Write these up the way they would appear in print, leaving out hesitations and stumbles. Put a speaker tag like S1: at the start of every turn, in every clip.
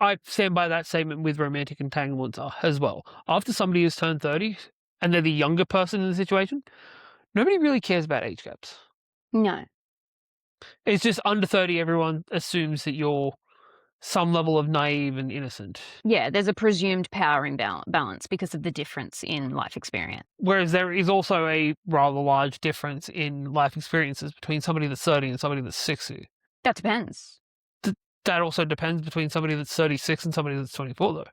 S1: I stand by that statement with romantic entanglements as well. After somebody has turned 30 and they're the younger person in the situation, nobody really cares about age gaps.
S2: No.
S1: It's just under 30, everyone assumes that you're some level of naive and innocent.
S2: Yeah, there's a presumed power imbalance because of the difference in life experience.
S1: Whereas there is also a rather large difference in life experiences between somebody that's 30 and somebody that's 60.
S2: That depends.
S1: That also depends between somebody that's 36 and somebody that's 24, though.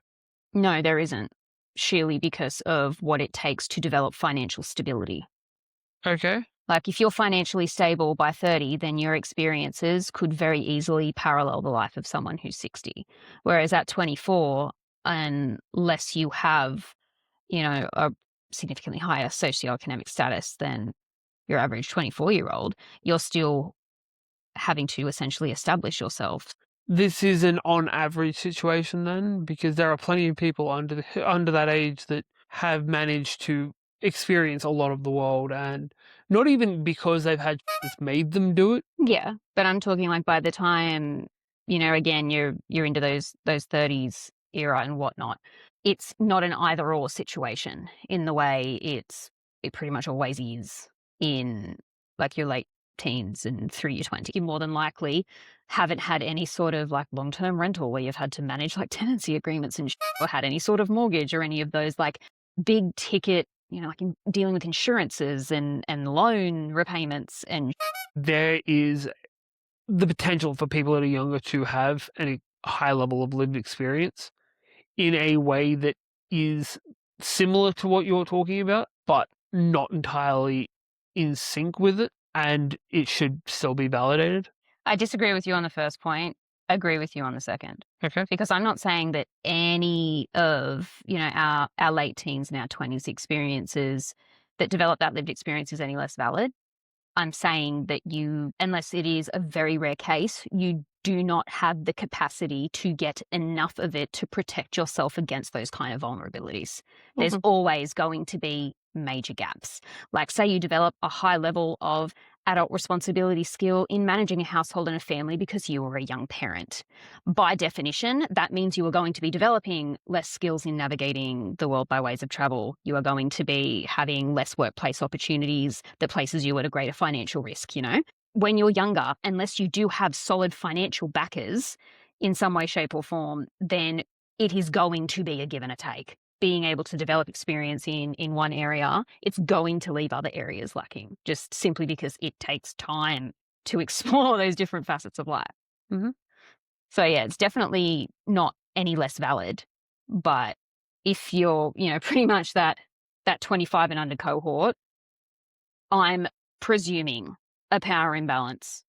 S2: No, there isn't. Surely because of what it takes to develop financial stability.
S1: Okay.
S2: Like, if you're financially stable by 30, then your experiences could very easily parallel the life of someone who's 60. Whereas at 24, unless you have, a significantly higher socioeconomic status than your average 24-year-old, you're still having to essentially establish yourself.
S1: This is an on average situation then, because there are plenty of people under that age that have managed to experience a lot of the world, and not even because they've had that's made them do it.
S2: Yeah, but I'm talking like by the time, again, you're into those 30s era and whatnot. It's not an either or situation in the way it pretty much always is in like your late teens and through your 20s. You more than likely haven't had any sort of like long-term rental where you've had to manage like tenancy agreements and or had any sort of mortgage or any of those like big ticket, like in dealing with insurances and loan repayments and
S1: There is the potential for people that are younger to have a high level of lived experience in a way that is similar to what you're talking about, but not entirely in sync with it, and it should still be validated.
S2: I disagree with you on the first point. Agree with you on the second.
S1: Okay.
S2: Because I'm not saying that any of, our late teens and our 20s experiences that develop that lived experience is any less valid. I'm saying that unless it is a very rare case, you do not have the capacity to get enough of it to protect yourself against those kind of vulnerabilities. There's
S1: Mhm.
S2: always going to be major gaps. Like, say you develop a high level of adult responsibility skill in managing a household and a family because you were a young parent. By definition, that means you are going to be developing less skills in navigating the world by ways of travel. You are going to be having less workplace opportunities that places you at a greater financial risk, When you're younger, unless you do have solid financial backers in some way, shape, or form, then it is going to be a give and a take. Being able to develop experience in one area, it's going to leave other areas lacking, just simply because it takes time to explore those different facets of life.
S1: Mhm.
S2: So yeah, it's definitely not any less valid. But if you're, pretty much that 25 and under cohort, I'm presuming a power imbalance